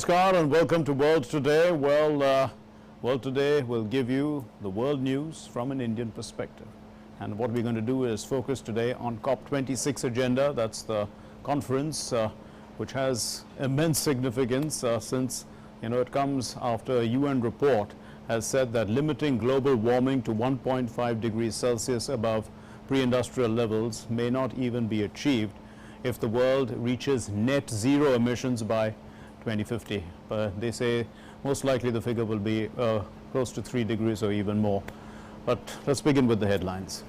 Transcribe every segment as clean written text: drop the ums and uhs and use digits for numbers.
Namaskar and welcome to World Today. Well, World Today will give you the world news from an Indian perspective. And what we're going to do is focus today on COP26 agenda. That's the conference which has immense significance since, it comes after a UN report has said that limiting global warming to 1.5 degrees Celsius above pre-industrial levels may not even be achieved if the world reaches net zero emissions by 2050. But they say most likely the figure will be close to 3 degrees or even more. But let's begin with the headlines.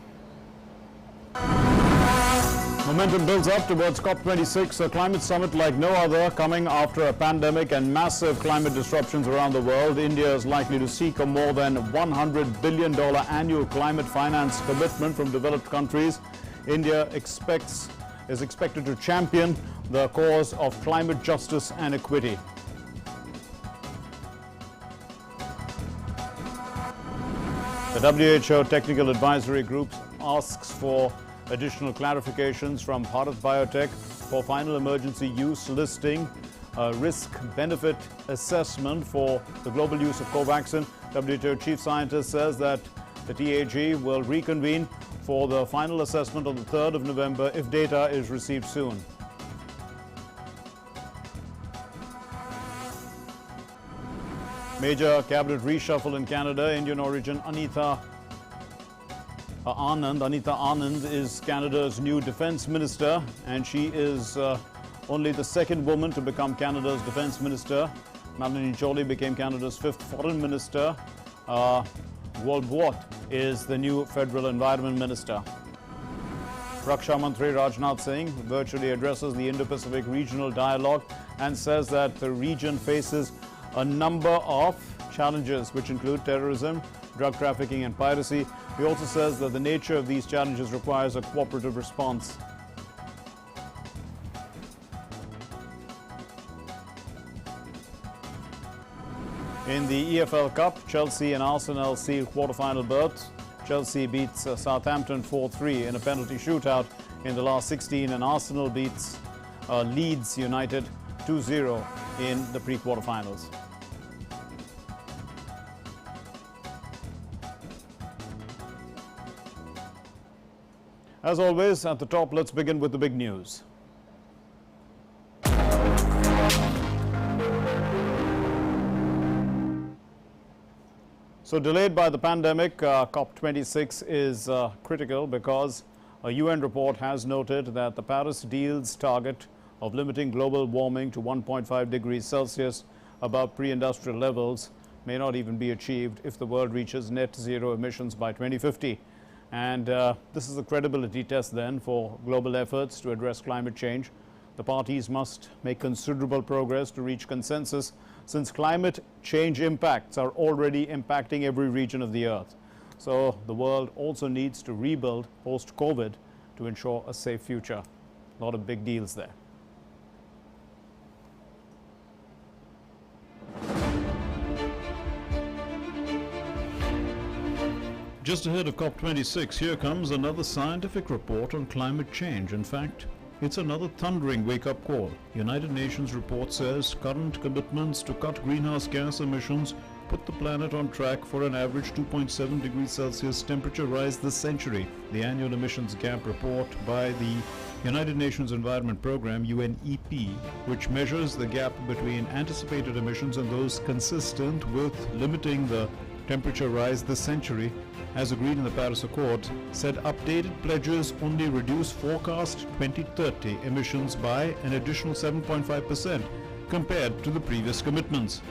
Momentum builds up towards COP26, a climate summit like no other, coming after a pandemic and massive climate disruptions around the world. India is likely to seek a more than $100 billion annual climate finance commitment from developed countries. India is expected to champion the cause of climate justice and equity. The WHO Technical Advisory Group asks for additional clarifications from Bharat Biotech for final emergency use listing, risk-benefit assessment for the global use of Covaxin. WHO chief scientist says that the TAG will reconvene for the final assessment on the 3rd of November if data is received soon. Major cabinet reshuffle in Canada. Indian origin Anita Anand is Canada's new defense minister, and she is only the second woman to become Canada's defense minister. Melanie Joly became Canada's 5th foreign minister. Walbot is the new federal environment minister. Raksha Mantri Rajnath Singh virtually addresses the Indo Pacific regional dialogue and says that the region faces a number of challenges which include terrorism, drug trafficking and piracy. He also says that the nature of these challenges requires a cooperative response. In the EFL Cup, Chelsea and Arsenal seal quarter-final berths. Chelsea beats Southampton 4-3 in a penalty shootout in the last 16, and Arsenal beats Leeds United 2-0 in the pre-quarterfinals. As always, at the top, let's begin with the big news. So delayed by the pandemic, COP26 is critical because a UN report has noted that the Paris deal's target of limiting global warming to 1.5 degrees Celsius above pre-industrial levels may not even be achieved if the world reaches net zero emissions by 2050. And this is a credibility test then for global efforts to address climate change. The parties must make considerable progress to reach consensus, since climate change impacts are already impacting every region of the earth. So the world also needs to rebuild post-COVID to ensure a safe future. A lot of big deals there. Just ahead of COP26, here comes another scientific report on climate change. In fact, it's another thundering wake-up call. United Nations report says current commitments to cut greenhouse gas emissions put the planet on track for an average 2.7 degrees Celsius temperature rise this century. The annual emissions gap report by the United Nations Environment Programme, UNEP, which measures the gap between anticipated emissions and those consistent with limiting the temperature rise this century, as agreed in the Paris Accord, said updated pledges only reduce forecast 2030 emissions by an additional 7.5% compared to the previous commitments.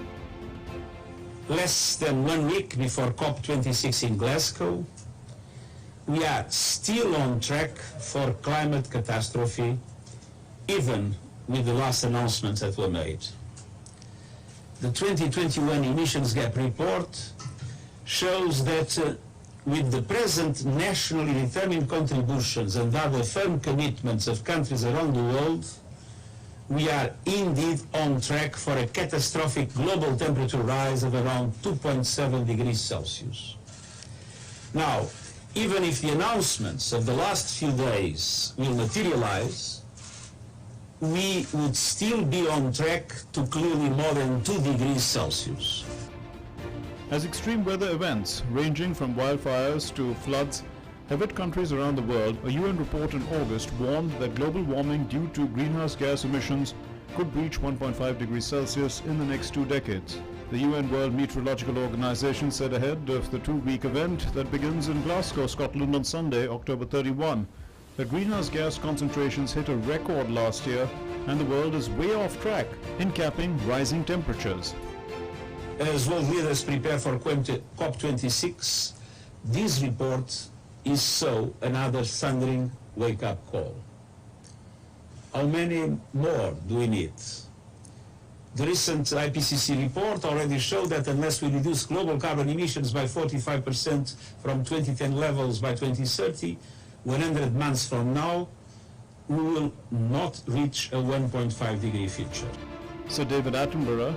Less than 1 week before COP26 in Glasgow, we are still on track for climate catastrophe, even with the last announcements that were made. The 2021 emissions gap report shows that with the present nationally determined contributions and other firm commitments of countries around the world, we are indeed on track for a catastrophic global temperature rise of around 2.7 degrees Celsius. Now, even if the announcements of the last few days will materialize, we would still be on track to clearly more than 2 degrees Celsius. As extreme weather events, ranging from wildfires to floods, have hit countries around the world, a UN report in August warned that global warming due to greenhouse gas emissions could reach 1.5 degrees Celsius in the next 2 decades. The UN World Meteorological Organization said ahead of the 2-week event that begins in Glasgow, Scotland on Sunday, October 31, that greenhouse gas concentrations hit a record last year and the world is way off track in capping rising temperatures. As world leaders prepare for COP26, this report is so another thundering wake-up call. How many more do we need? The recent IPCC report already showed that unless we reduce global carbon emissions by 45% from 2010 levels by 2030, 100 months from now, we will not reach a 1.5 degree future. Sir David Attenborough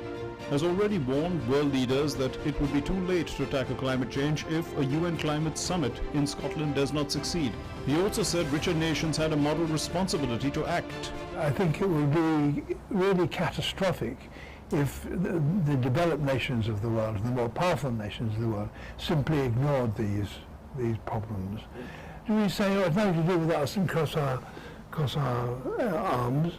has already warned world leaders that it would be too late to tackle climate change if a UN climate summit in Scotland does not succeed. He also said richer nations had a moral responsibility to act. I think it would be really catastrophic if the developed nations of the world, the more powerful nations of the world, simply ignored these problems. Do we say, oh, it's nothing to do with us and cross our arms?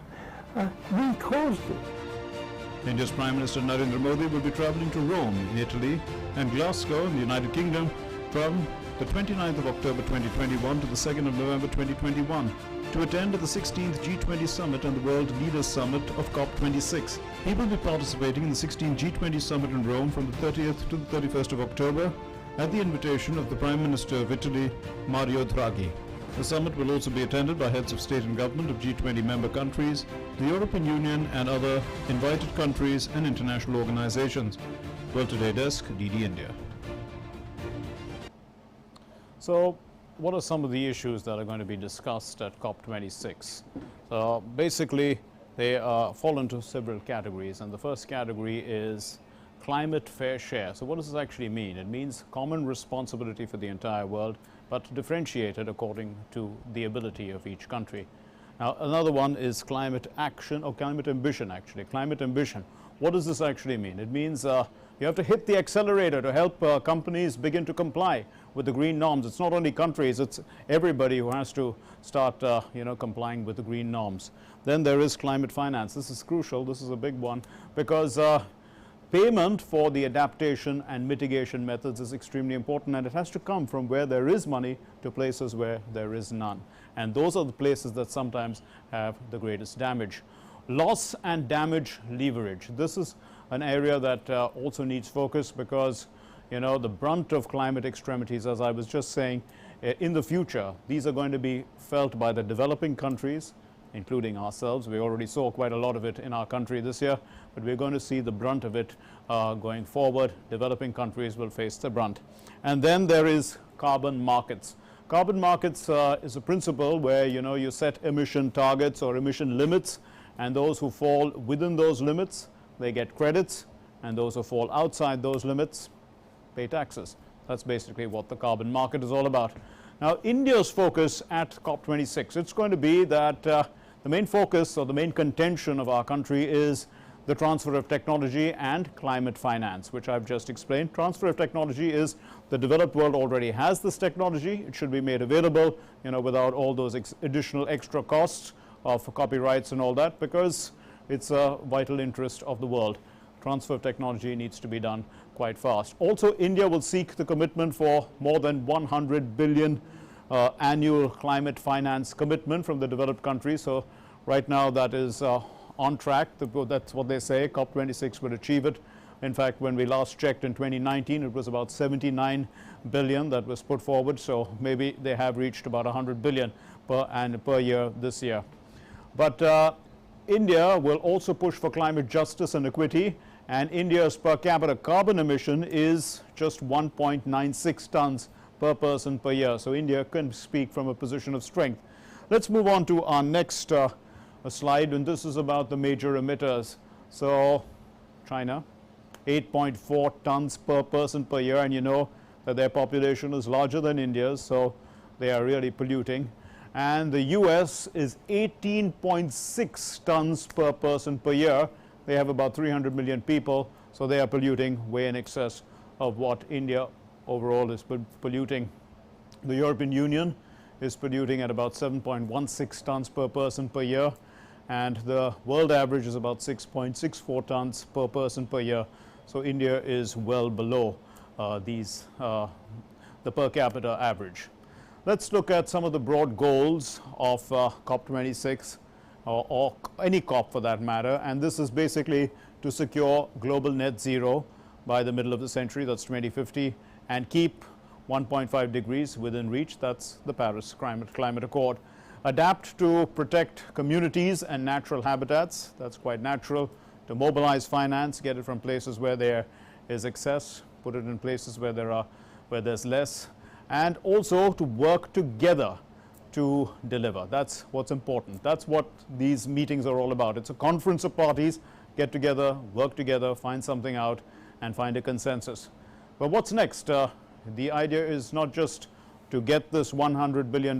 We caused it. India's Prime Minister Narendra Modi will be travelling to Rome in Italy and Glasgow in the United Kingdom from the 29th of October 2021 to the 2nd of November 2021 to attend the 16th G20 Summit and the World Leaders Summit of COP26. He will be participating in the 16th G20 Summit in Rome from the 30th to the 31st of October at the invitation of the Prime Minister of Italy, Mario Draghi. The summit will also be attended by heads of state and government of G20 member countries, the European Union and other invited countries and international organizations. World Today Desk, DD India. So, what are some of the issues that are going to be discussed at COP26? Basically, they fall into several categories, and the first category is climate fair share. So what does this actually mean? It means common responsibility for the entire world, but differentiated according to the ability of each country. Now, another one is climate action, or climate ambition actually. Climate ambition. What does this actually mean? It means you have to hit the accelerator to help companies begin to comply with the green norms. It's not only countries, it's everybody who has to start complying with the green norms. Then there is climate finance. This is crucial. This is a big one because payment for the adaptation and mitigation methods is extremely important, and it has to come from where there is money to places where there is none. And those are the places that sometimes have the greatest damage. Loss and damage leverage. This is an area that also needs focus because, the brunt of climate extremities, as I was just saying, in the future, these are going to be felt by the developing countries, including ourselves. We already saw quite a lot of it in our country this year, but we're going to see the brunt of it going forward. Developing countries will face the brunt. And then there is carbon markets. Carbon markets is a principle where, you set emission targets or emission limits, and those who fall within those limits, they get credits, and those who fall outside those limits pay taxes. That's basically what the carbon market is all about. Now, India's focus at COP26, it's going to be that the main focus or the main contention of our country is the transfer of technology and climate finance, which I've just explained. Transfer of technology is the developed world already has this technology. It should be made available, without all those additional extra costs of copyrights and all that, because it's a vital interest of the world. Transfer of technology needs to be done quite fast. Also, India will seek the commitment for more than 100 billion annual climate finance commitment from the developed countries. So right now that is on track. That's what they say. COP26 will achieve it. In fact, when we last checked in 2019, it was about 79 billion that was put forward. So maybe they have reached about 100 billion per year this year. But India will also push for climate justice and equity, and India's per capita carbon emission is just 1.96 tons per person per year. So India can speak from a position of strength. Let's move on to our next slide, and this is about the major emitters. So China, 8.4 tons per person per year, and you know that their population is larger than India's, so they are really polluting. and the US is 18.6 tons per person per year. They have about 300 million people, so they are polluting way in excess of what India overall is polluting. The European Union is polluting at about 7.16 tons per person per year, and the world average is about 6.64 tons per person per year. So India is well below the per capita average. Let's look at some of the broad goals of COP26 or any COP for that matter, and this is basically to secure global net zero by the middle of the century, that's 2050, and keep 1.5 degrees within reach, that's the Paris Climate Accord. Adapt to protect communities and natural habitats, that's quite natural. To mobilize finance, get it from places where there is excess, put it in places where there's less, and also to work together to deliver. That's what's important. That's what these meetings are all about. It's a conference of parties, get together, work together, find something out, and find a consensus. But what's next? The idea is not just to get this $100 billion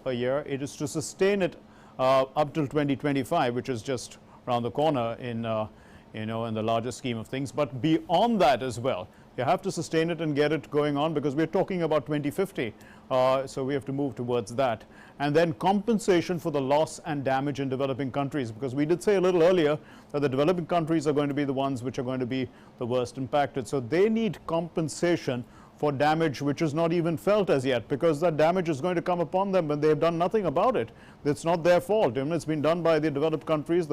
a year, it is to sustain it up till 2025, which is just around the corner in the larger scheme of things, but beyond that as well. You have to sustain it and get it going on, because we're talking about 2050, so we have to move towards that. And then compensation for the loss and damage in developing countries, because we did say a little earlier that the developing countries are going to be the ones which are going to be the worst impacted. So they need compensation for damage which is not even felt as yet, because that damage is going to come upon them when they have done nothing about it. It's not their fault. It's been done by the developed countries,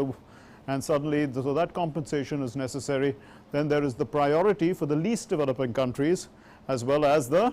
and suddenly, so that compensation is necessary. Then there is the priority for the least developing countries, as well as the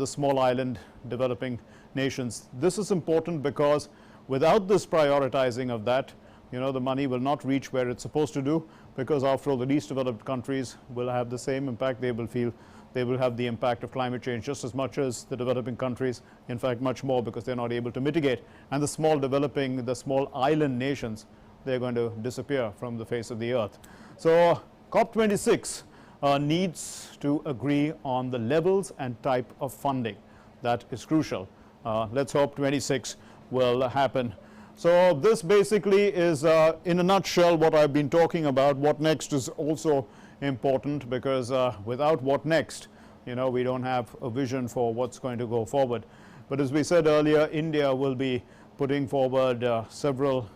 small island developing nations. This is important because without this prioritizing of that, the money will not reach where it's supposed to do, because after all, the least developed countries will have the same impact. They will have the impact of climate change just as much as the developing countries, in fact much more, because they're not able to mitigate. And the small island nations, they're going to disappear from the face of the earth. So COP26 needs to agree on the levels and type of funding. That is crucial. Let's hope 26 will happen. So this basically is in a nutshell what I've been talking about. What next is also important, because without what next, we don't have a vision for what's going to go forward. But as we said earlier, India will be putting forward several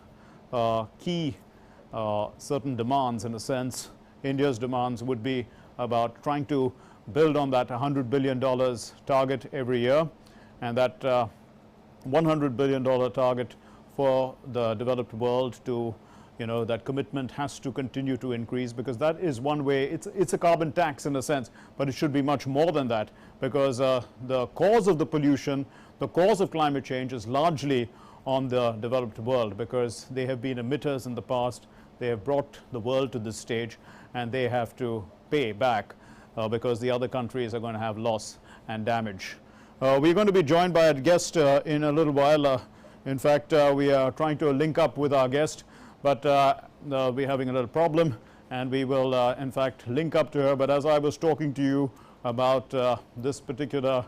key certain demands. In a sense, India's demands would be about trying to build on that $100 billion target every year, and that $100 billion target for the developed world to, that commitment has to continue to increase, because that is one way. It's a carbon tax in a sense, but it should be much more than that, because the cause of the pollution, the cause of climate change is largely on the developed world, because they have been emitters in the past. They have brought the world to this stage, and they have to pay back because the other countries are going to have loss and damage. We're going to be joined by a guest in a little while. In fact, we are trying to link up with our guest, but we're having a little problem, and we will in fact link up to her. But as I was talking to you about this particular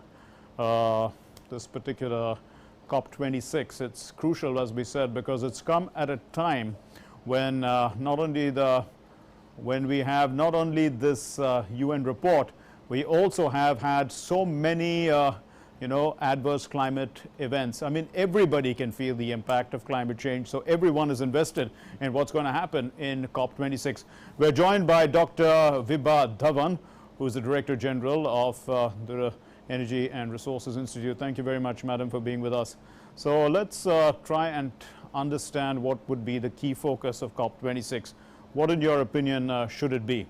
COP26, it's crucial, as we said, because it's come at a time when when we have not only this UN report, we also have had so many adverse climate events. I mean, everybody can feel the impact of climate change, so everyone is invested in what's going to happen in COP26. We're joined by Dr. Vibha Dhawan, who is the Director General of the Energy and Resources Institute. Thank you very much, madam, for being with us. So let's try and understand what would be the key focus of COP26. What, in your opinion, should it be?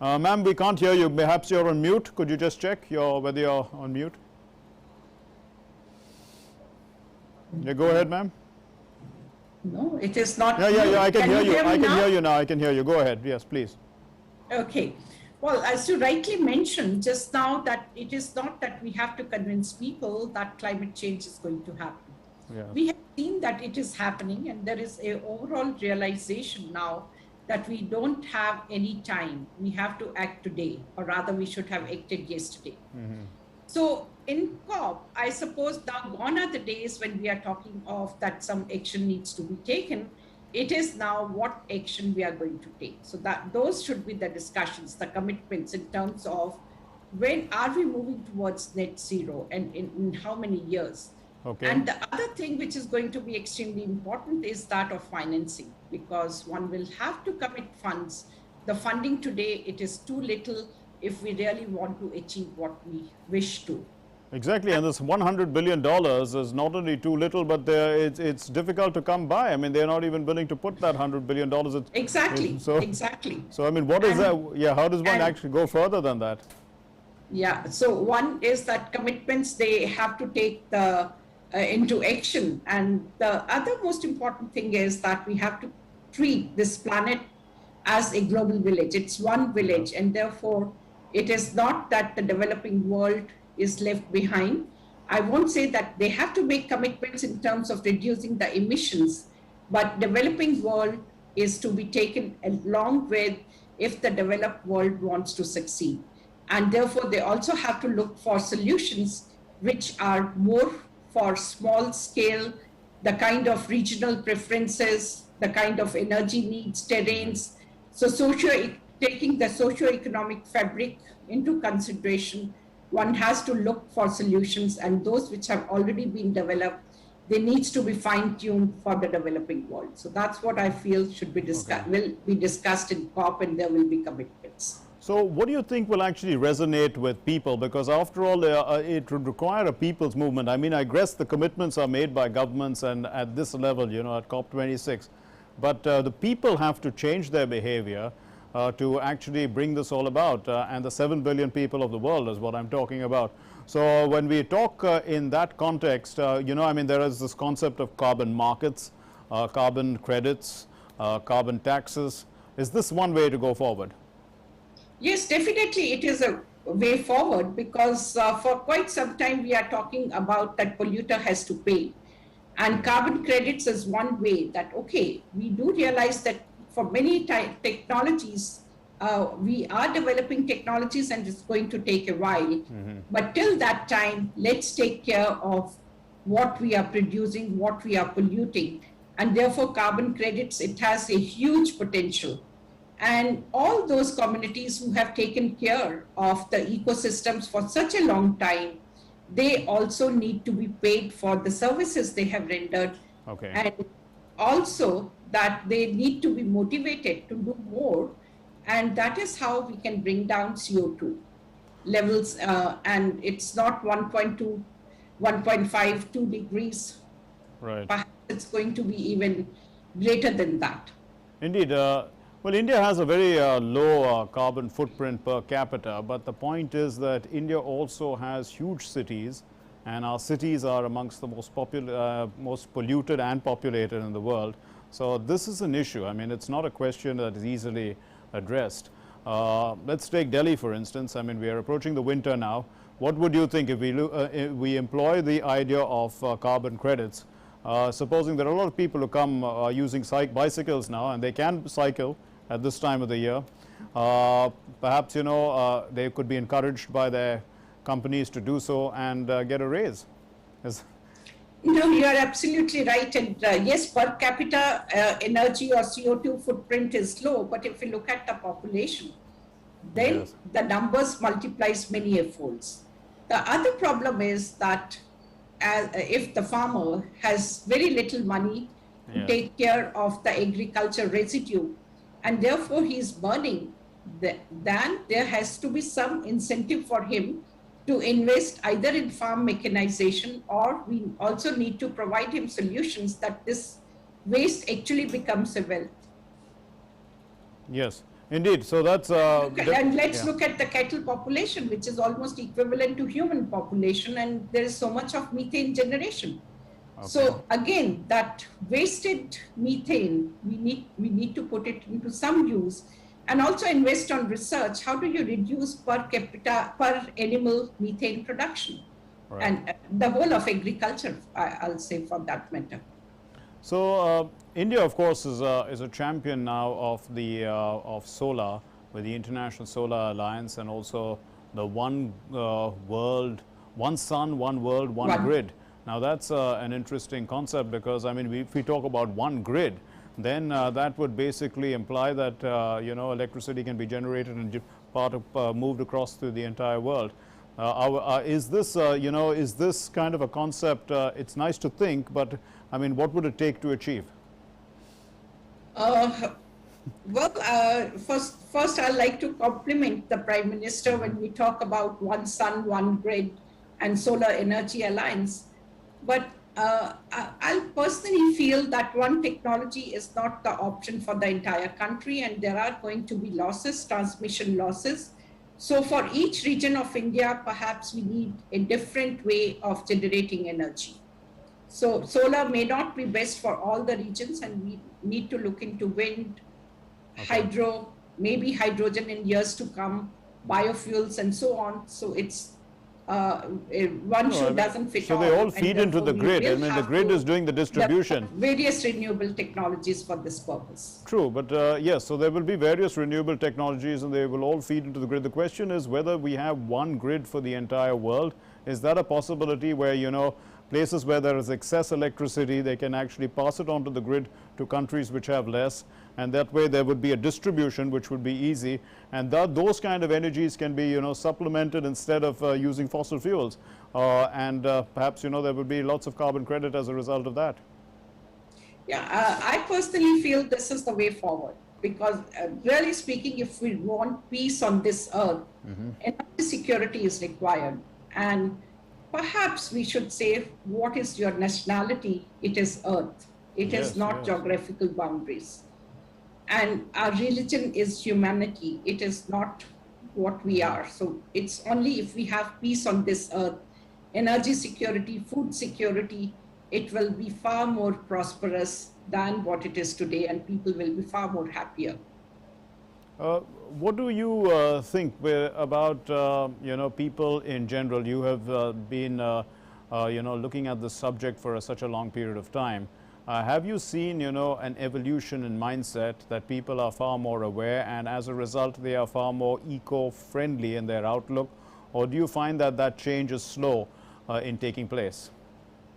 Ma'am, we can't hear you. Perhaps you're on mute. Could you just check whether you're on mute? Yeah, go ahead, ma'am. No, it is not. Yeah, I can hear you. I can hear you now. I can hear you. Go ahead. Yes, please. Okay. Well, as you rightly mentioned just now, that it is not that we have to convince people that climate change is going to happen. Yeah. We have seen that it is happening, and there is an overall realization now that we don't have any time. We have to act today, or rather we should have acted yesterday. Mm-hmm. So in COP, I suppose now gone are the days when we are talking of that some action needs to be taken. It is now what action we are going to take. So that those should be the discussions, the commitments in terms of when are we moving towards net zero and in how many years. Okay. And the other thing which is going to be extremely important is that of financing, because one will have to commit funds. The funding today, it is too little if we really want to achieve what we wish to. Exactly, and this $100 billion is not only too little, but it's difficult to come by. I mean, they're not even willing to put that $100 billion. Exactly, so, exactly. So, I mean, what is that? Yeah, how does one actually go further than that? Yeah, so one is that commitments, they have to take the into action. And the other most important thing is that we have to treat this planet as a global village. It's one village, and therefore it is not that the developing world is left behind. I won't say that they have to make commitments in terms of reducing the emissions, but developing world is to be taken along with if the developed world wants to succeed. And therefore they also have to look for solutions which are more for small scale, the kind of regional preferences, the kind of energy needs, terrains. So taking the socio-economic fabric into consideration, one has to look for solutions, and those which have already been developed, they needs to be fine-tuned for the developing world. So that's what I feel should be discussed, will be discussed in COP, and there will be commitments. So what do you think will actually resonate with people? Because after all, it would require a people's movement. I mean, I guess the commitments are made by governments and at this level, you know, at COP26. But the people have to change their behavior to actually bring this all about. And the 7 billion people of the world is what I'm talking about. So when we talk in that context, you know, I mean, there is this concept of carbon markets, carbon credits, carbon taxes. Is this one way to go forward? Yes, definitely it is a way forward, because for quite some time we are talking about that polluter has to pay. And carbon credits is one way that, okay, we do realize that for many technologies, we are developing technologies and it's going to take a while. But till that time, let's take care of what we are producing, what we are polluting. And therefore carbon credits, it has a huge potential. And all those communities who have taken care of the ecosystems for such a long time, they also need to be paid for the services they have rendered. Okay. And also that they need to be motivated to do more. And that is how we can bring down CO2 levels. And it's not 1.2, 1.5, 2 degrees. Right. Perhaps it's going to be even greater than that. Indeed. Well, India has a very low carbon footprint per capita, but the point is that India also has huge cities, and our cities are amongst the most polluted and populated in the world. So this is an issue. I mean, it's not a question that is easily addressed. Let's take Delhi, for instance. I mean, we are approaching the winter now. What would you think if we employ the idea of carbon credits? Supposing there are a lot of people who come using bicycles now, and they can cycle at this time of the year. Perhaps, you know, they could be encouraged by their companies to do so and get a raise. No, you are absolutely right. And yes, per capita energy or CO2 footprint is low. But if you look at the population, then the numbers multiplies many folds. The other problem is that if the farmer has very little money to take care of the agriculture residue, and therefore he is burning, then there has to be some incentive for him to invest either in farm mechanization, or we also need to provide him solutions that this waste actually becomes a wealth. Yes, indeed. So that's and let's look at the cattle population, which is almost equivalent to human population, and there is so much of methane generation. Okay. So again, that wasted methane, we need to put it into some use, and also invest on research. How do you reduce per animal methane production? Right. And the whole of agriculture, I'll say, for that matter. So India, of course, is a champion now of solar with the International Solar Alliance, and also the One World, one sun, one world, one grid. Now that's an interesting concept, because I mean, if we talk about one grid, then that would basically imply that electricity can be generated and moved across through the entire world. Is this is this kind of a concept? It's nice to think, but I mean, what would it take to achieve? First I'd like to compliment the Prime Minister when we talk about one sun, one grid and solar energy alliance. But I personally feel that one technology is not the option for the entire country, and there are going to be losses, transmission losses. So for each region of India, perhaps we need a different way of generating energy. So solar may not be best for all the regions, and we need to look into wind, hydro, maybe hydrogen in years to come, biofuels and so on. So it's doesn't fit all. So they all feed into the grid. I mean, the grid is doing the distribution. Various renewable technologies for this purpose. True, but yes, so there will be various renewable technologies and they will all feed into the grid. The question is whether we have one grid for the entire world. Is that a possibility where, places where there is excess electricity, they can actually pass it on to the grid to countries which have less, and that way there would be a distribution which would be easy, and those kind of energies can be supplemented instead of using fossil fuels, and perhaps there will be lots of carbon credit as a result of that. Yeah, I personally feel this is the way forward, because really speaking, if we want peace on this earth, energy security is required. And perhaps we should say, what is your nationality? It is earth. It is not geographical boundaries. And our religion is humanity. It is not what we are. So it's only if we have peace on this earth, energy security, food security, it will be far more prosperous than what it is today, and people will be far more happier. What do you think about people in general? You have been looking at this subject for such a long period of time. Have you seen an evolution in mindset that people are far more aware, and as a result they are far more eco-friendly in their outlook, or do you find that that change is slow in taking place?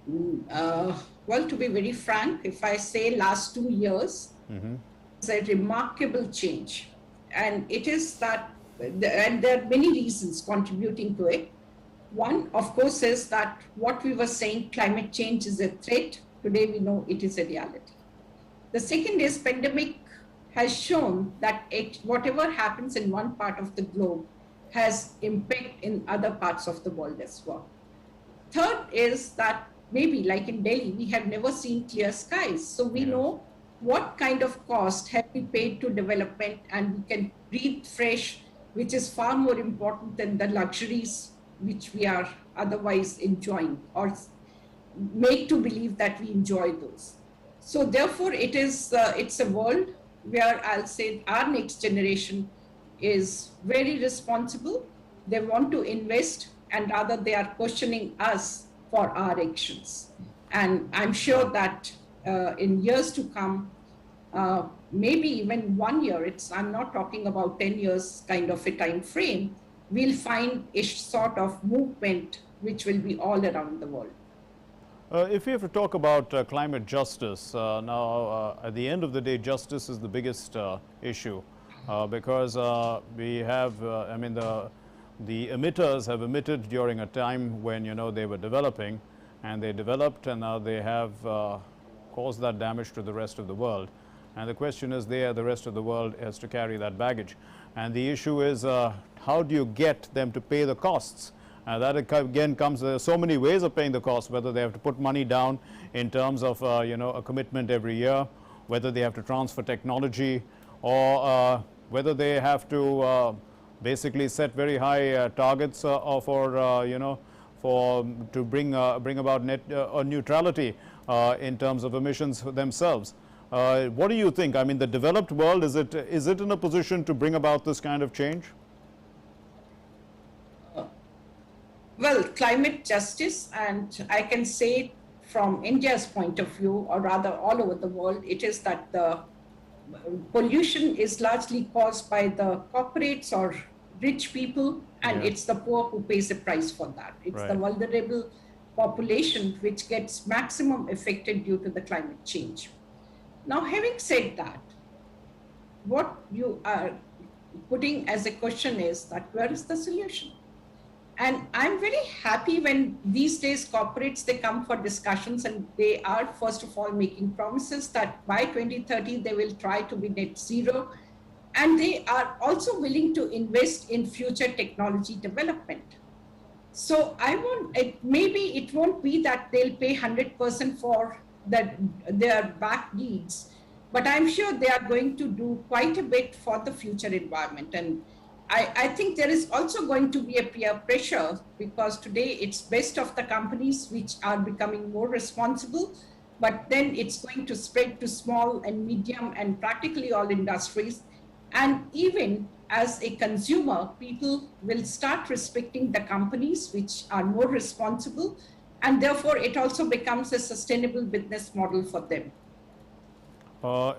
Well, to be very frank, if I say last 2 years, it's a remarkable change. And it is that, and there are many reasons contributing to it. One, of course, is that what we were saying, climate change is a threat. Today we know it is a reality. The second is pandemic has shown that whatever happens in one part of the globe has impact in other parts of the world as well. Third is that maybe like in Delhi, we have never seen clear skies. So we know what kind of cost have we paid to development, and we can breathe fresh, which is far more important than the luxuries which we are otherwise enjoying, or make to believe that we enjoy those. So therefore it's a world where I'll say our next generation is very responsible. They want to invest, and rather they are questioning us for our actions. And I'm sure that in years to come, maybe even 1 year, I'm not talking about 10 years kind of a time frame, we'll find a sort of movement which will be all around the world. If we have to talk about climate justice, now at the end of the day, justice is the biggest issue, because we have, the emitters have emitted during a time when they were developing, and they developed, and now they have caused that damage to the rest of the world. And the question is, the rest of the world has to carry that baggage. And the issue is, how do you get them to pay the costs? That again comes, there are so many ways of paying the costs, whether they have to put money down in terms of a commitment every year, whether they have to transfer technology, or whether they have to basically set very high targets to bring about net neutrality in terms of emissions themselves. What do you think? I mean, the developed world, is it in a position to bring about this kind of change? Well, climate justice, and I can say from India's point of view, or rather all over the world, it is that the pollution is largely caused by the corporates or rich people, and it's the poor who pays the price for that. It's the vulnerable population which gets maximum affected due to the climate change. Now, having said that, what you are putting as a question is that where is the solution? And I'm very happy when these days corporates, they come for discussions and they are first of all making promises that by 2030 they will try to be net zero. And they are also willing to invest in future technology development. So maybe it won't be that they'll pay 100% for their back needs, but I'm sure they are going to do quite a bit for the future environment. And I think there is also going to be a peer pressure, because today it's best of the companies which are becoming more responsible, but then it's going to spread to small and medium and practically all industries. And even as a consumer, people will start respecting the companies which are more responsible, and therefore it also becomes a sustainable business model for them.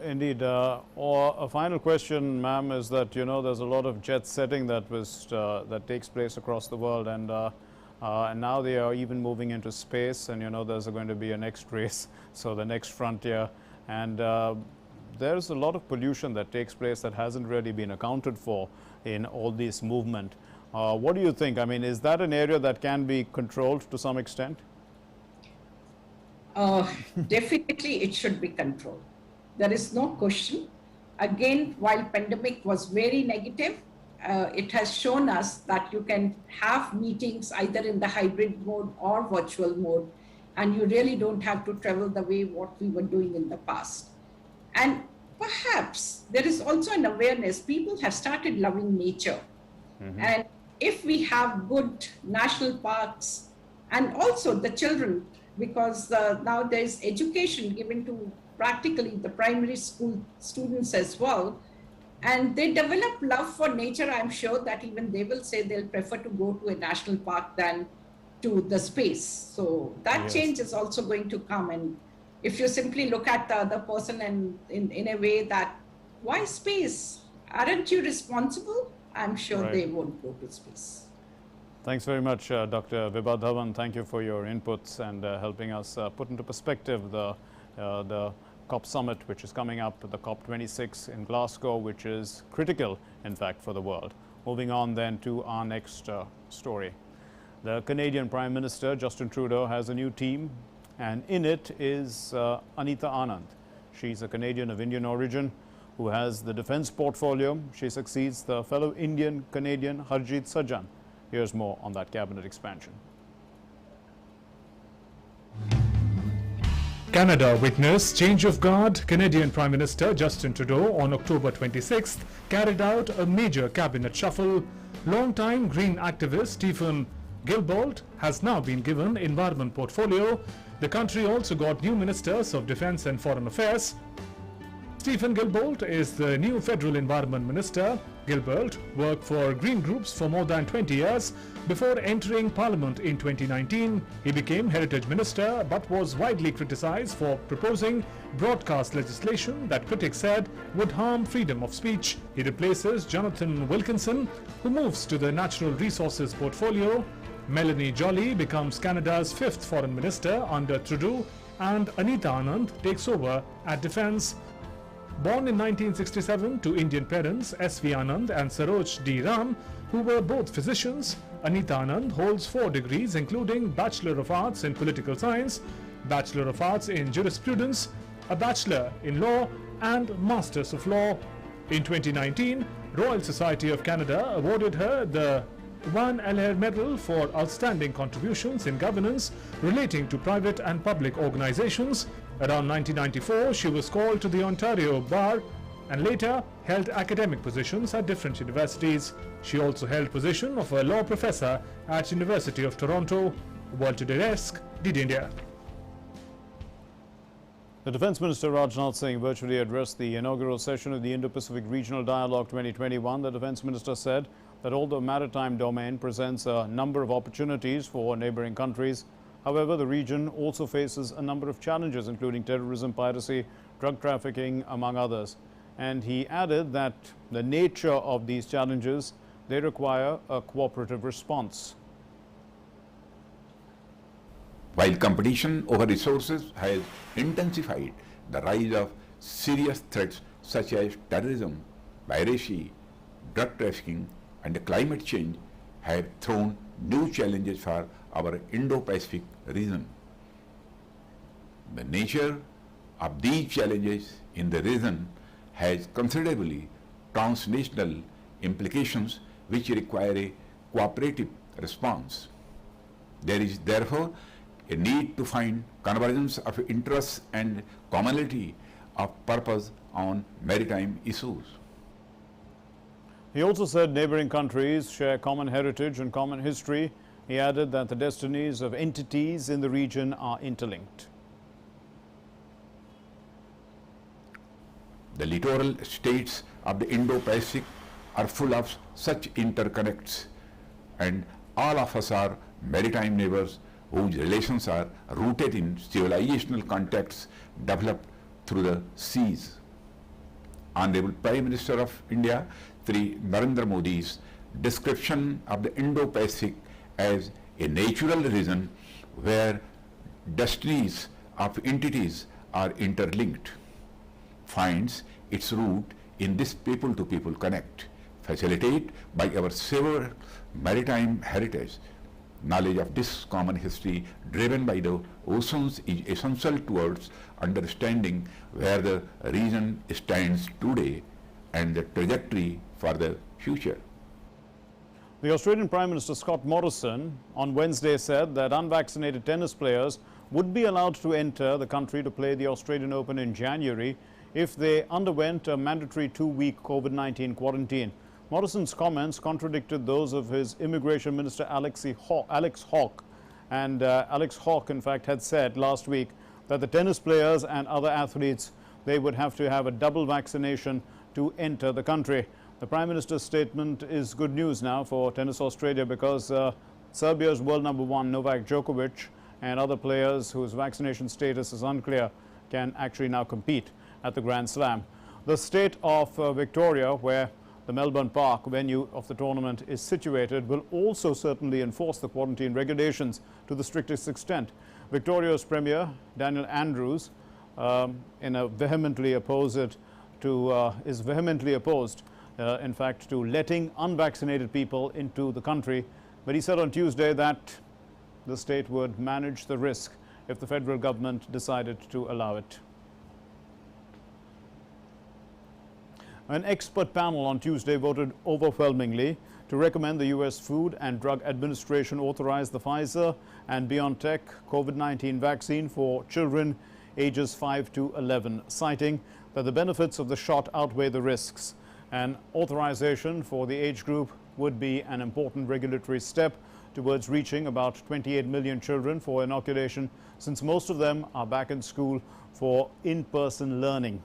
Indeed. Or a final question, ma'am, is that, you know, there's a lot of jet setting that takes place across the world, and now they are even moving into space, and, you know, there's going to be a next race, so the next frontier, and there's a lot of pollution that takes place that hasn't really been accounted for in all this movement. What do you think? I mean, is that an area that can be controlled to some extent? Definitely it should be controlled. There is no question. Again, while pandemic was very negative, it has shown us that you can have meetings either in the hybrid mode or virtual mode, and you really don't have to travel the way what we were doing in the past. And perhaps there is also an awareness. People have started loving nature. And if we have good national parks, and also the children, because now there is education given to practically the primary school students as well, and they develop love for nature, I'm sure that even they will say they'll prefer to go to a national park than to the space. So that change is also going to come. And if you simply look at the other person and in a way that, why space? Aren't you responsible? I'm sure they won't go to space. Thanks very much, Dr. Vibha Dhawan. Thank you for your inputs and helping us put into perspective the COP summit, which is coming up, the COP26 in Glasgow, which is critical, in fact, for the world. Moving on then to our next story. The Canadian Prime Minister, Justin Trudeau, has a new team, and in it is Anita Anand. She's a Canadian of Indian origin who has the defense portfolio. She succeeds the fellow Indian-Canadian Harjit Sajjan. Here's more on that cabinet expansion. Canada witnessed change of guard. Canadian Prime Minister Justin Trudeau on October 26th carried out a major cabinet shuffle. Longtime Green activist Stephen Guilbeault has now been given environment portfolio. The country also got new ministers of defense and foreign affairs. Stephen Guilbeault is the new federal environment minister. Guilbeault worked for green groups for more than 20 years. Before entering parliament in 2019, he became heritage minister but was widely criticized for proposing broadcast legislation that critics said would harm freedom of speech. He replaces Jonathan Wilkinson, who moves to the natural resources portfolio. Melanie Joly becomes Canada's fifth foreign minister under Trudeau, and Anita Anand takes over at defense. Born in 1967 to Indian parents S.V. Anand and Saroj D. Ram, who were both physicians, Anita Anand holds 4 degrees, including Bachelor of Arts in Political Science, Bachelor of Arts in Jurisprudence, a Bachelor in Law, and Masters of Law. In 2019, Royal Society of Canada awarded her the Van Aller Medal for outstanding contributions in governance relating to private and public organizations. Around 1994, she was called to the Ontario Bar and later held academic positions at different universities. She also held position of a law professor at University of Toronto. World Today Desk, DD India. The Defence Minister Rajnath Singh virtually addressed the inaugural session of the Indo Pacific Regional Dialogue 2021. The Defence Minister said that although maritime domain presents a number of opportunities for neighbouring countries, however, the region also faces a number of challenges, including terrorism, piracy, drug trafficking, among others. And he added that the nature of these challenges they require a cooperative response. While competition over resources has intensified, the rise of serious threats such as terrorism, piracy, drug trafficking, and climate change have thrown new challenges for our Indo-Pacific region. The nature of these challenges in the region has considerably transnational implications which require a cooperative response. There is therefore a need to find convergence of interests and commonality of purpose on maritime issues. He also said neighboring countries share common heritage and common history. He added that the destinies of entities in the region are interlinked. The littoral states of the Indo-Pacific are full of such interconnects, and all of us are maritime neighbors whose relations are rooted in civilizational contacts developed through the seas. Honorable Prime Minister of India, Sri Narendra Modi's description of the Indo-Pacific as a natural region where destinies of entities are interlinked finds its root in this people-to-people connect, facilitated by our severe maritime heritage. Knowledge of this common history driven by the oceans is essential towards understanding where the region stands today and the trajectory for the future. The Australian Prime Minister Scott Morrison on Wednesday said that unvaccinated tennis players would be allowed to enter the country to play the Australian Open in January if they underwent a mandatory 2-week COVID-19 quarantine. Morrison's comments contradicted those of his Immigration Minister Alex Hawke. And Alex Hawke, in fact, had said last week that the tennis players and other athletes, they would have to have a double vaccination to enter the country. The Prime Minister's statement is good news now for Tennis Australia because Serbia's world number 1 Novak Djokovic and other players whose vaccination status is unclear can actually now compete at the Grand Slam. The state of Victoria, where the Melbourne Park venue of the tournament is situated, will also certainly enforce the quarantine regulations to the strictest extent. Victoria's Premier Daniel Andrews is vehemently opposed, in fact, to letting unvaccinated people into the country. But he said on Tuesday that the state would manage the risk if the federal government decided to allow it. An expert panel on Tuesday voted overwhelmingly to recommend the U.S. Food and Drug Administration authorize the Pfizer and BioNTech COVID-19 vaccine for children ages 5 to 11, citing that the benefits of the shot outweigh the risks. An authorization for the age group would be an important regulatory step towards reaching about 28 million children for inoculation, since most of them are back in school for in-person learning.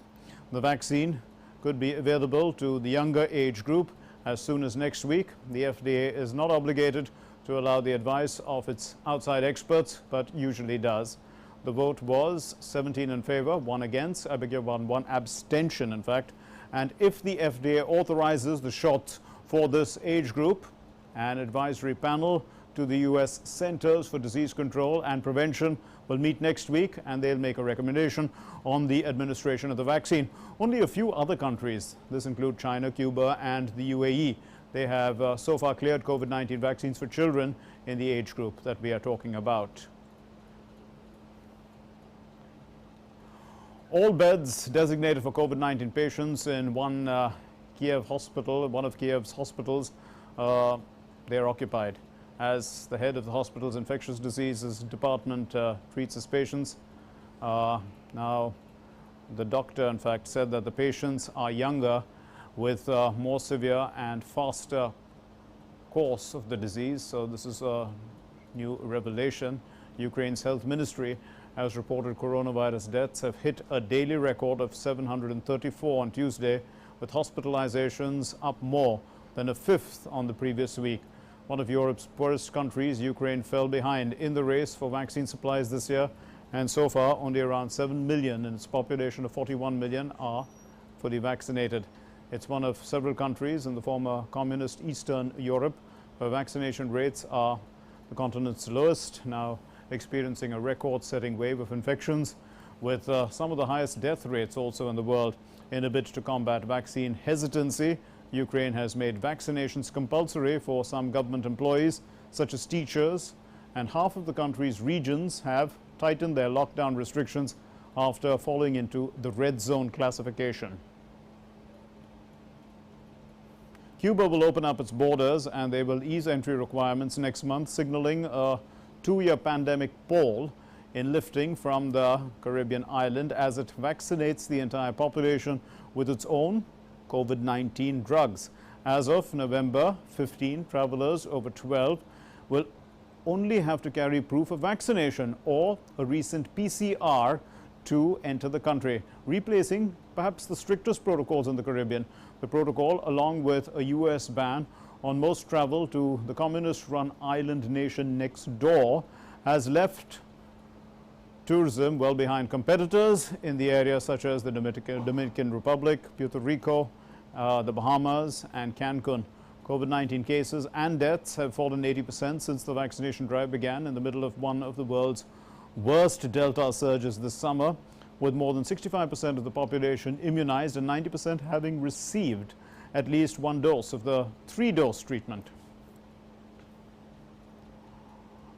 The vaccine could be available to the younger age group as soon as next week. The FDA is not obligated to allow the advice of its outside experts, but usually does. The vote was 17 in favor, 1 against, one abstention, in fact. And if the FDA authorizes the shots for this age group, an advisory panel to the U.S. Centers for Disease Control and Prevention will meet next week, and they'll make a recommendation on the administration of the vaccine. Only a few other countries, this include China, Cuba, and the UAE, they have so far cleared COVID-19 vaccines for children in the age group that we are talking about. All beds designated for COVID-19 patients in one of Kiev's hospitals, they're occupied. As the head of the hospital's infectious diseases department treats his patients. Now, the doctor, in fact, said that the patients are younger with more severe and faster course of the disease. So this is a new revelation. Ukraine's health ministry has reported coronavirus deaths have hit a daily record of 734 on Tuesday, with hospitalizations up more than a fifth on the previous week. One of Europe's poorest countries, Ukraine fell behind in the race for vaccine supplies this year, and so far only around 7 million in its population of 41 million are fully vaccinated. It's one of several countries in the former communist Eastern Europe where vaccination rates are the continent's lowest, now experiencing a record-setting wave of infections, with some of the highest death rates also in the world. In a bid to combat vaccine hesitancy, Ukraine has made vaccinations compulsory for some government employees, such as teachers, and half of the country's regions have tightened their lockdown restrictions after falling into the red zone classification. Cuba will open up its borders and they will ease entry requirements next month, signaling a two-year pandemic pause in lifting from the Caribbean island as it vaccinates the entire population with its own COVID-19 drugs. As of November 15, travelers over 12 will only have to carry proof of vaccination or a recent PCR to enter the country, replacing perhaps the strictest protocols in the Caribbean. The protocol, along with a U.S. ban on most travel to the communist-run island nation next door, has left tourism well behind competitors in the area such as the Dominican Republic, Puerto Rico, the Bahamas and Cancun. COVID-19 cases and deaths have fallen 80% since the vaccination drive began in the middle of one of the world's worst Delta surges this summer, with more than 65% of the population immunized and 90% having received at least one dose of the 3-dose treatment.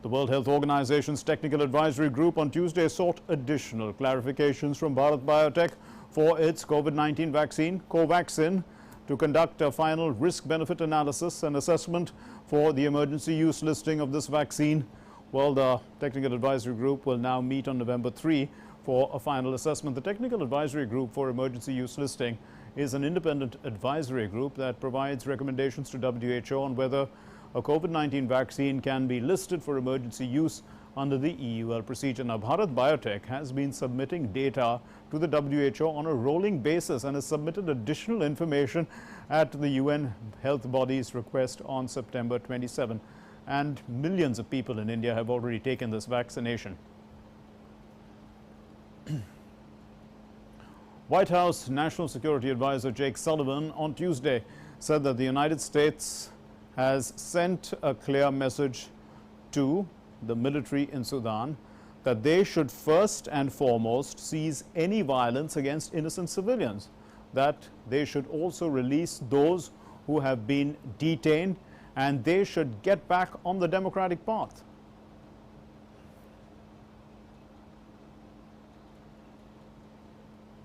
The World Health Organization's Technical Advisory Group on Tuesday sought additional clarifications from Bharat Biotech for its COVID-19 vaccine, Covaxin, to conduct a final risk-benefit analysis and assessment for the emergency use listing of this vaccine. Well, the Technical Advisory Group will now meet on November 3 for a final assessment. The Technical Advisory Group for Emergency Use Listing is an independent advisory group that provides recommendations to WHO on whether a COVID-19 vaccine can be listed for emergency use under the EUL procedure. Now, Bharat Biotech has been submitting data to the WHO on a rolling basis and has submitted additional information at the UN health body's request on September 27. And millions of people in India have already taken this vaccination. White House National Security Advisor Jake Sullivan on Tuesday said that the United States has sent a clear message to the military in Sudan that they should first and foremost cease any violence against innocent civilians, that they should also release those who have been detained, and they should get back on the democratic path.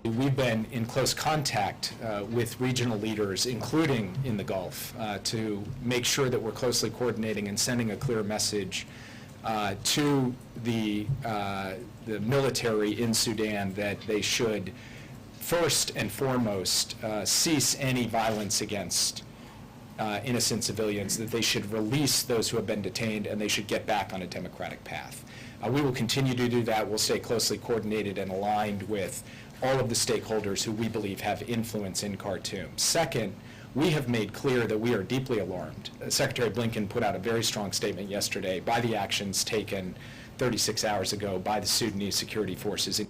We've been in close contact with regional leaders, including in the Gulf, to make sure that we're closely coordinating and sending a clear message to the military in Sudan that they should first and foremost cease any violence against innocent civilians, that they should release those who have been detained, and they should get back on a democratic path. We will continue to do that. We'll stay closely coordinated and aligned with all of the stakeholders who we believe have influence in Khartoum. Second, we have made clear that we are deeply alarmed. Secretary Blinken put out a very strong statement yesterday by the actions taken 36 hours ago by the Sudanese security forces.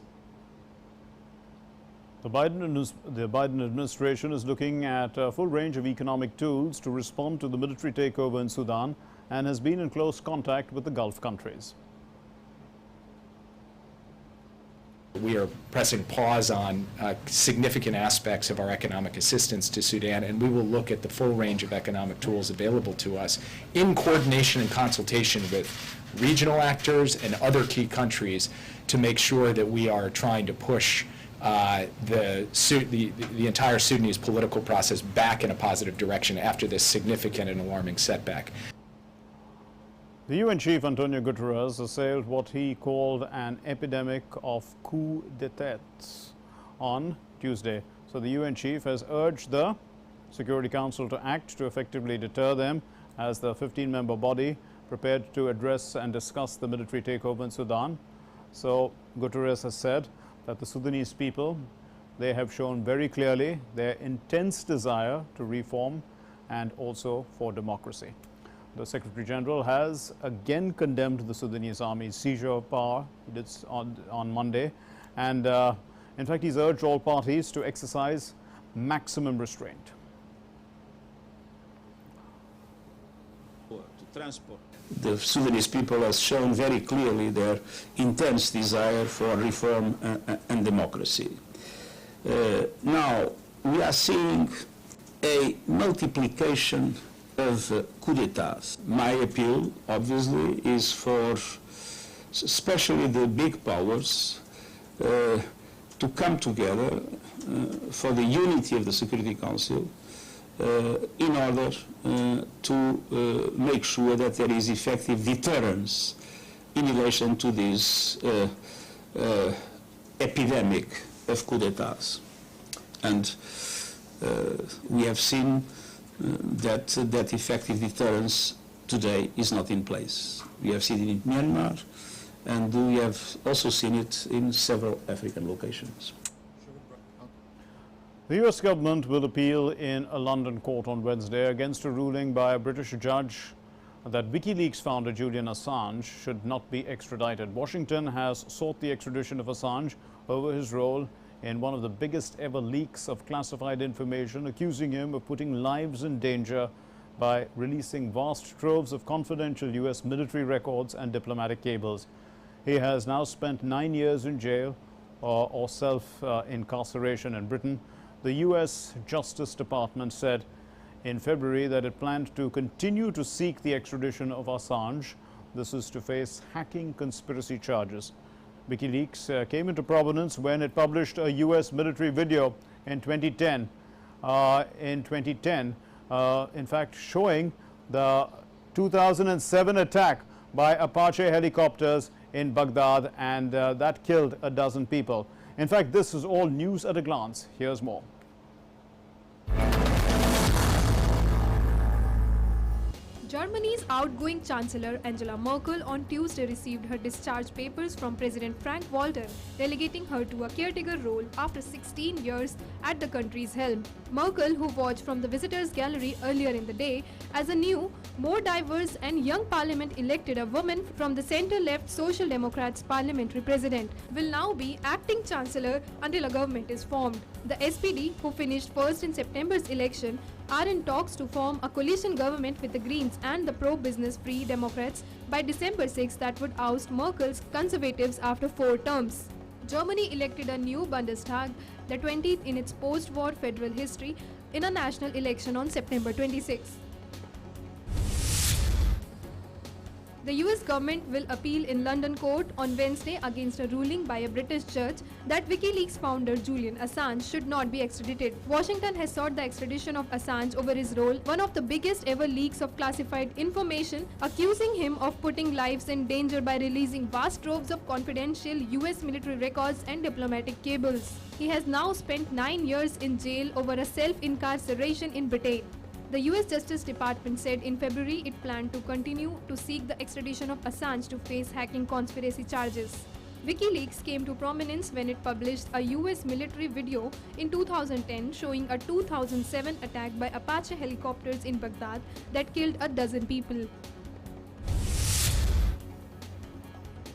The Biden administration is looking at a full range of economic tools to respond to the military takeover in Sudan and has been in close contact with the Gulf countries. We are pressing pause on significant aspects of our economic assistance to Sudan, and we will look at the full range of economic tools available to us in coordination and consultation with regional actors and other key countries to make sure that we are trying to push the entire Sudanese political process back in a positive direction after this significant and alarming setback. The UN chief Antonio Guterres assailed what he called an epidemic of coups d'etat on Tuesday. So the UN chief has urged the Security Council to act to effectively deter them as the 15-member body prepared to address and discuss the military takeover in Sudan. So Guterres has said that the Sudanese people, they have shown very clearly their intense desire to reform and also for democracy. The Secretary General has again condemned the Sudanese army's seizure of power. He did on Monday. And in fact, he's urged all parties to exercise maximum restraint. The Sudanese people have shown very clearly their intense desire for reform and democracy. Now, we are seeing a multiplication of coup d'etats. My appeal, obviously, is for especially the big powers to come together for the unity of the Security Council in order to make sure that there is effective deterrence in relation to this epidemic of coup d'etats. And we have seen that effective deterrence today is not in place. We have seen it in Myanmar, and we have also seen it in several African locations. The US government will appeal in a London court on Wednesday against a ruling by a British judge that WikiLeaks founder Julian Assange should not be extradited. Washington has sought the extradition of Assange over his role in one of the biggest ever leaks of classified information, accusing him of putting lives in danger by releasing vast troves of confidential US military records and diplomatic cables. He has now spent 9 years in jail or self-incarceration in Britain. The US Justice Department said in February that it planned to continue to seek the extradition of Assange. This is to face hacking conspiracy charges. WikiLeaks came into prominence when it published a US military video in 2010. In fact, showing the 2007 attack by Apache helicopters in Baghdad, and that killed a dozen people. In fact, this is all news at a glance. Here's more. Germany's outgoing Chancellor Angela Merkel on Tuesday received her discharge papers from President Frank-Walter, delegating her to a caretaker role after 16 years at the country's helm. Merkel, who watched from the visitors' gallery earlier in the day, as a new, more diverse and young parliament elected a woman from the centre-left Social Democrats parliamentary president, will now be acting Chancellor until a government is formed. The SPD, who finished first in September's election, are in talks to form a coalition government with the Greens and the pro-business Free Democrats by December 6 that would oust Merkel's Conservatives after 4 terms. Germany elected a new Bundestag, the 20th in its post-war federal history, in a national election on September 26. The US government will appeal in London court on Wednesday against a ruling by a British judge that WikiLeaks founder Julian Assange should not be extradited. Washington has sought the extradition of Assange over his role, one of the biggest ever leaks of classified information, accusing him of putting lives in danger by releasing vast troves of confidential US military records and diplomatic cables. He has now spent 9 years in jail over a self-incarceration in Britain. The US Justice Department said in February it planned to continue to seek the extradition of Assange to face hacking conspiracy charges. WikiLeaks came to prominence when it published a US military video in 2010 showing a 2007 attack by Apache helicopters in Baghdad that killed a dozen people.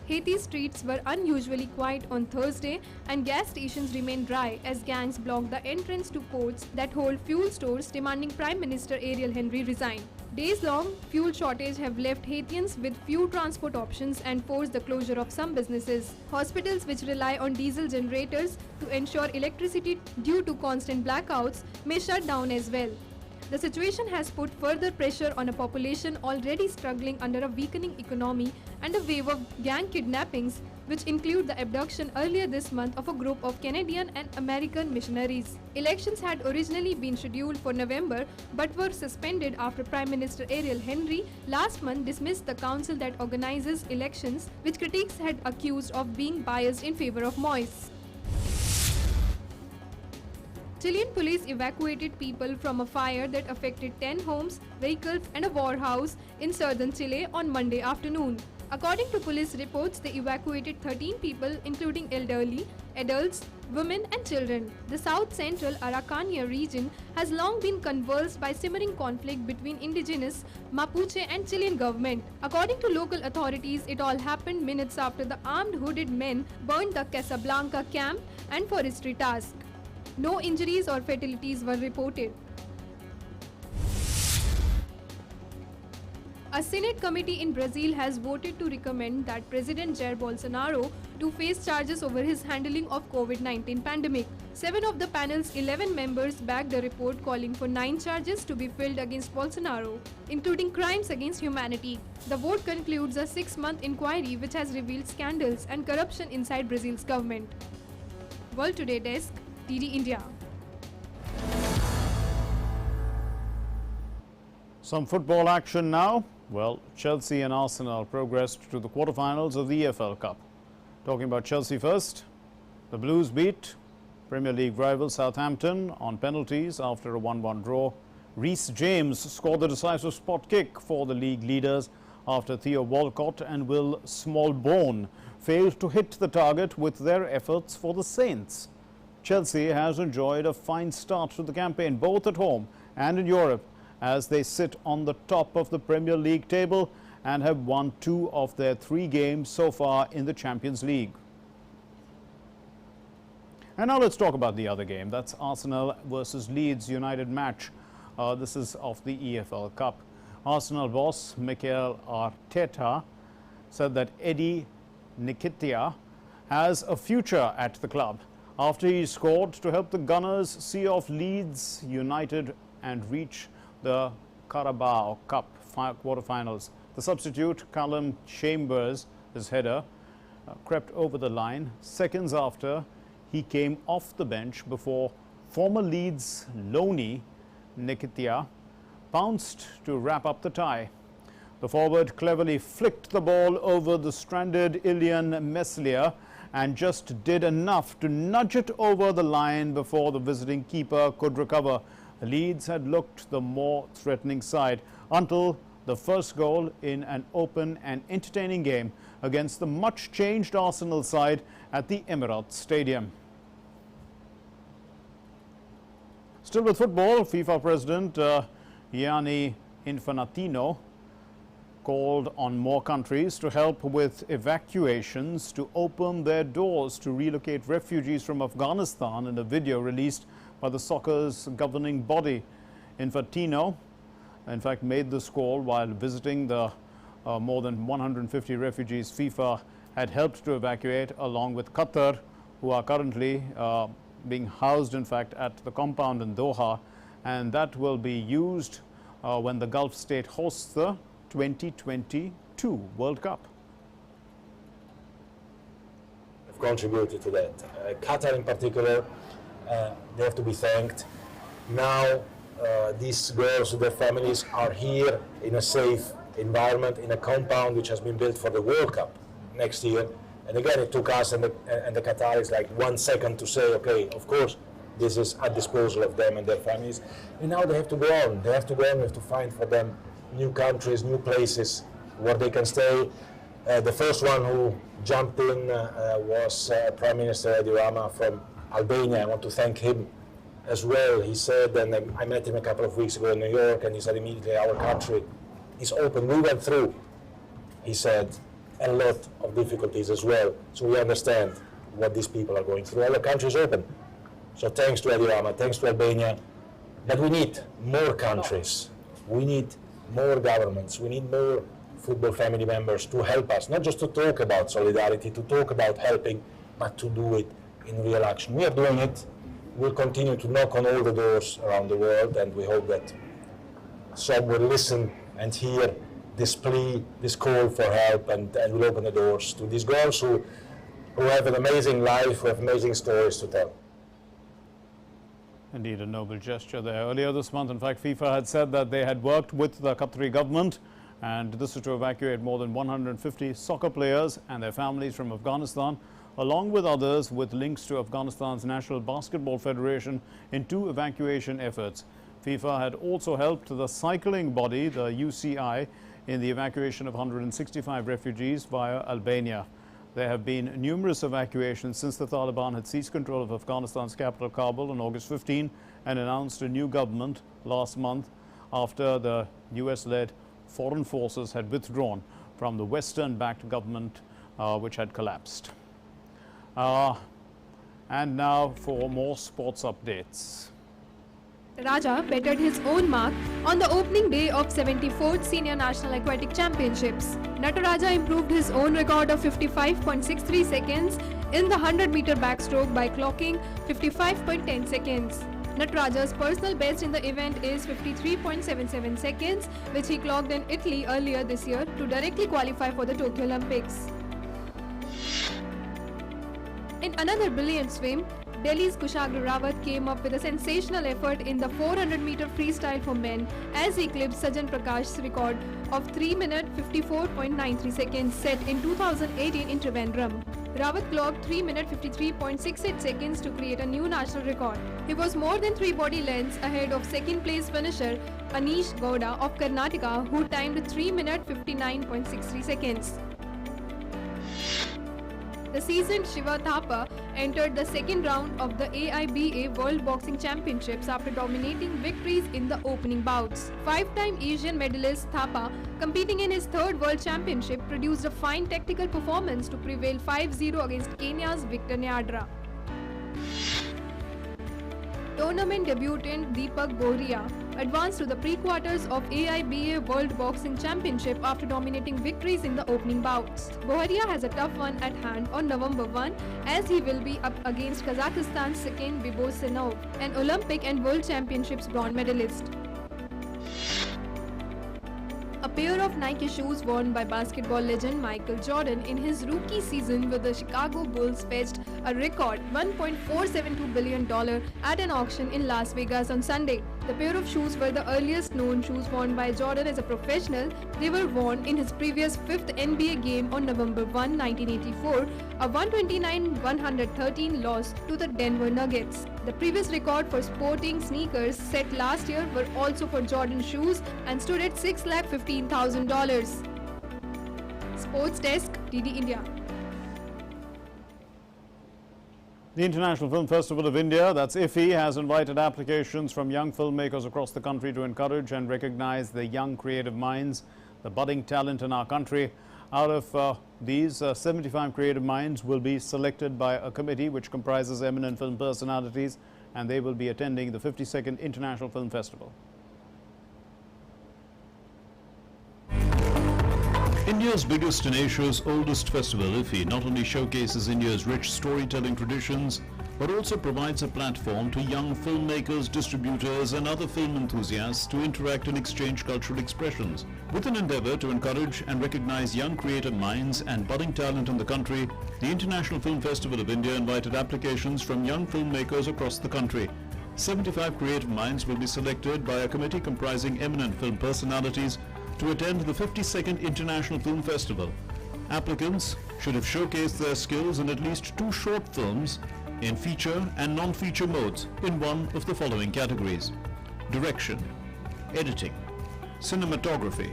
Haiti's streets were unusually quiet on Thursday, and gas stations remained dry as gangs blocked the entrance to ports that hold fuel stores, demanding Prime Minister Ariel Henry resign. Days-long fuel shortage have left Haitians with few transport options and forced the closure of some businesses. Hospitals, which rely on diesel generators to ensure electricity due to constant blackouts, may shut down as well. The situation has put further pressure on a population already struggling under a weakening economy and a wave of gang kidnappings, which include the abduction earlier this month of a group of Canadian and American missionaries. Elections had originally been scheduled for November but were suspended after Prime Minister Ariel Henry last month dismissed the council that organizes elections, which critics had accused of being biased in favor of Moise. Chilean police evacuated people from a fire that affected 10 homes, vehicles and a warehouse in southern Chile on Monday afternoon. According to police reports, they evacuated 13 people including elderly, adults, women and children. The south-central Araucania region has long been convulsed by simmering conflict between indigenous Mapuche and Chilean government. According to local authorities, it all happened minutes after the armed hooded men burned the Casablanca camp and forestry task. No injuries or fatalities were reported. A Senate committee in Brazil has voted to recommend that President Jair Bolsonaro to face charges over his handling of COVID-19 pandemic. 7 of the panel's 11 members backed a report calling for 9 charges to be filed against Bolsonaro, including crimes against humanity. The vote concludes a 6-month inquiry which has revealed scandals and corruption inside Brazil's government. World Today Desk, DD India. Some football action now. Well, Chelsea and Arsenal progressed to the quarterfinals of the EFL Cup. Talking about Chelsea first, the Blues beat Premier League rival Southampton on penalties after a 1-1 draw. Reece James scored the decisive spot kick for the league leaders after Theo Walcott and Will Smallbone failed to hit the target with their efforts for the Saints. Chelsea has enjoyed a fine start to the campaign both at home and in Europe, as they sit on the top of the Premier League table and have won 2 of their 3 games so far in the Champions League. And now let's talk about the other game. That's Arsenal versus Leeds United match. This is of the EFL Cup. Arsenal boss Mikel Arteta said that Eddie Nketiah has a future at the club after he scored to help the Gunners see off Leeds United and reach the Carabao Cup quarterfinals. The substitute, Callum Chambers, his header, crept over the line seconds after he came off the bench before former Leeds loanee Nketiah pounced to wrap up the tie. The forward cleverly flicked the ball over the stranded Ilian Meslier and just did enough to nudge it over the line before the visiting keeper could recover. Leeds had looked the more threatening side until the first goal in an open and entertaining game against the much-changed Arsenal side at the Emirates Stadium. Still with football, FIFA President Gianni Infantino called on more countries to help with evacuations to open their doors to relocate refugees from Afghanistan in a video released by the soccer's governing body. Infantino, in fact, made this call while visiting the more than 150 refugees FIFA had helped to evacuate, along with Qatar, who are currently being housed, in fact, at the compound in Doha, and that will be used when the Gulf state hosts the 2022 World Cup. Have contributed to that. Qatar in particular, they have to be thanked. Now these girls and their families are here in a safe environment, in a compound which has been built for the World Cup next year. And again, it took us and the Qataris like 1 second to say, okay, of course, this is at disposal of them and their families. And now they have to go on. They have to go on. We have to find for them new countries, new places where they can stay. The first one who jumped in was Prime Minister Edi Rama from Albania. I want to thank him as well. He said, and I met him a couple of weeks ago in New York, and he said immediately, our country is open. We went through, he said, a lot of difficulties as well. So we understand what these people are going through. Our country is open. So thanks to Edi Rama, thanks to Albania. But we need more countries. We need more governments. We need more football family members to help us, not just to talk about solidarity, to talk about helping, but to do it in real action. We are doing it. We'll continue to knock on all the doors around the world, and we hope that some will listen and hear this plea, this call for help, and will open the doors to these girls who have an amazing life, who have amazing stories to tell. Indeed, a noble gesture there. Earlier this month, in fact, FIFA had said that they had worked with the Qatari government, and this is to evacuate more than 150 soccer players and their families from Afghanistan, along with others with links to Afghanistan's National Basketball Federation in 2 evacuation efforts. FIFA had also helped the cycling body, the UCI, in the evacuation of 165 refugees via Albania. There have been numerous evacuations since the Taliban had seized control of Afghanistan's capital, Kabul, on August 15 and announced a new government last month after the US-led foreign forces had withdrawn from the Western-backed government which had collapsed. And now for more sports updates. Raja bettered his own mark on the opening day of 74th Senior National Aquatic Championships. Nataraja improved his own record of 55.63 seconds in the 100-meter backstroke by clocking 55.10 seconds. Nataraja's personal best in the event is 53.77 seconds, which he clocked in Italy earlier this year to directly qualify for the Tokyo Olympics. In another brilliant swim, Delhi's Kushagra Rawat came up with a sensational effort in the 400-meter freestyle for men as he eclipsed Sajan Prakash's record of 3 minutes 54.93 seconds set in 2018 in Trivandrum. Rawat clocked 3 minutes 53.68 seconds to create a new national record. He was more than 3 body lengths ahead of second-place finisher Anish Gowda of Karnataka, who timed 3 minutes 59.63 seconds. The seasoned Shiva Thapa entered the second round of the AIBA World Boxing Championships after dominating victories in the opening bouts. 5-time Asian medalist Thapa, competing in his third World Championship, produced a fine tactical performance to prevail 5-0 against Kenya's Victor Nyadra. Tournament debutant Deepak Bohria advanced to the pre-quarters of AIBA World Boxing Championship after dominating victories in the opening bouts. Bohria has a tough one at hand on November 1 as he will be up against Kazakhstan's second Bibosinov, an Olympic and World Championships bronze medalist. A pair of Nike shoes worn by basketball legend Michael Jordan in his rookie season with the Chicago Bulls fetched a record $1.472 billion at an auction in Las Vegas on Sunday. The pair of shoes were the earliest known shoes worn by Jordan as a professional. They were worn in his previous 5th NBA game on November 1, 1984, a 129-113 loss to the Denver Nuggets. The previous record for sporting sneakers set last year were also for Jordan shoes and stood at $6,15,000. Sports Desk, DD India. The International Film Festival of India, that's IFFI, has invited applications from young filmmakers across the country to encourage and recognize the young creative minds, the budding talent in our country. Out of these, 75 creative minds will be selected by a committee which comprises eminent film personalities, and they will be attending the 52nd International Film Festival. India's biggest and Asia's oldest festival, IFFI, not only showcases India's rich storytelling traditions, but also provides a platform to young filmmakers, distributors and other film enthusiasts to interact and exchange cultural expressions. With an endeavor to encourage and recognize young creative minds and budding talent in the country, the International Film Festival of India invited applications from young filmmakers across the country. 75 creative minds will be selected by a committee comprising eminent film personalities to attend the 52nd International Film Festival. Applicants should have showcased their skills in at least 2 short films in feature and non-feature modes in one of the following categories: direction, editing, cinematography,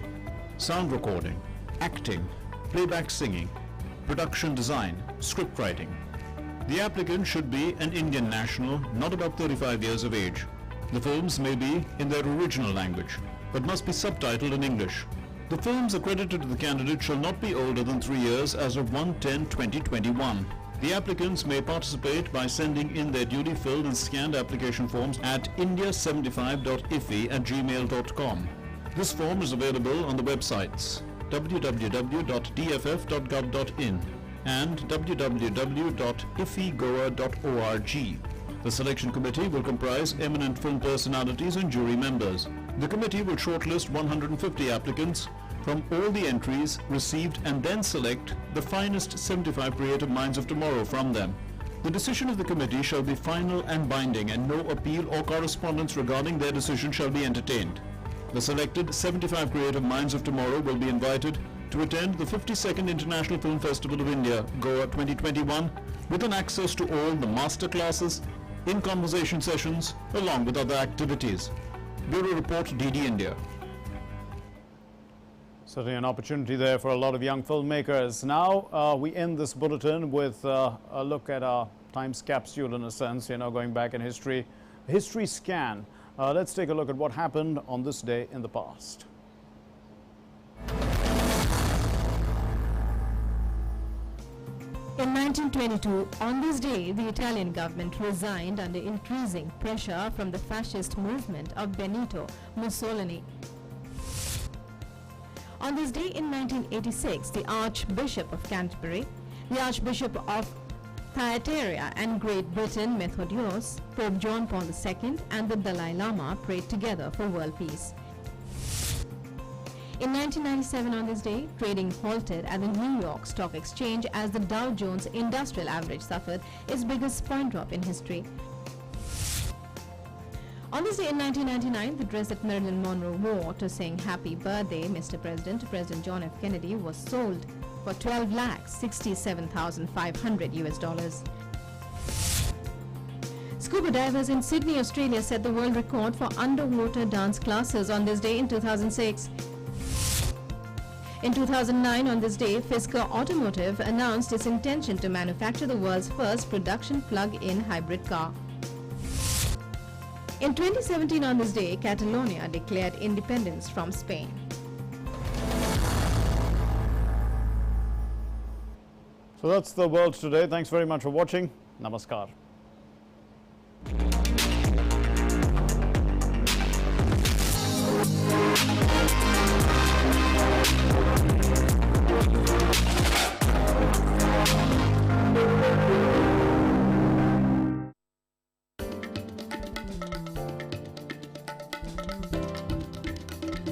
sound recording, acting, playback singing, production design, script writing. The applicant should be an Indian national, not above 35 years of age. The films may be in their original language, but must be subtitled in English. The films accredited to the candidate shall not be older than 3 years as of 1/10/2021. The applicants may participate by sending in their duly filled and scanned application forms at india75.ifi@gmail.com. This form is available on the websites www.dff.gov.in and www.ifigoa.org. The selection committee will comprise eminent film personalities and jury members. The committee will shortlist 150 applicants from all the entries received and then select the finest 75 creative minds of tomorrow from them. The decision of the committee shall be final and binding, and no appeal or correspondence regarding their decision shall be entertained. The selected 75 creative minds of tomorrow will be invited to attend the 52nd International Film Festival of India, Goa 2021, with an access to all the master classes, in-conversation sessions, along with other activities. Bureau Report, DD India. Certainly an opportunity there for a lot of young filmmakers. Now we end this bulletin with a look at our time's capsule, in a sense, going back in history. History scan. Let's take a look at what happened on this day in the past. In 1922, on this day, the Italian government resigned under increasing pressure from the fascist movement of Benito Mussolini. On this day in 1986, the Archbishop of Canterbury, the Archbishop of Thyatira and Great Britain Methodios, Pope John Paul II and the Dalai Lama prayed together for world peace. In 1997 on this day, trading halted at the New York Stock Exchange as the Dow Jones Industrial Average suffered its biggest point drop in history. On this day in 1999, the dress that Marilyn Monroe wore to sing Happy Birthday, Mr. President, to President John F. Kennedy was sold for $12,67,500 US. Scuba divers in Sydney, Australia set the world record for underwater dance classes on this day in 2006. In 2009, on this day, Fisker Automotive announced its intention to manufacture the world's first production plug-in hybrid car. In 2017, on this day, Catalonia declared independence from Spain. So that's the world today. Thanks very much for watching. Namaskar.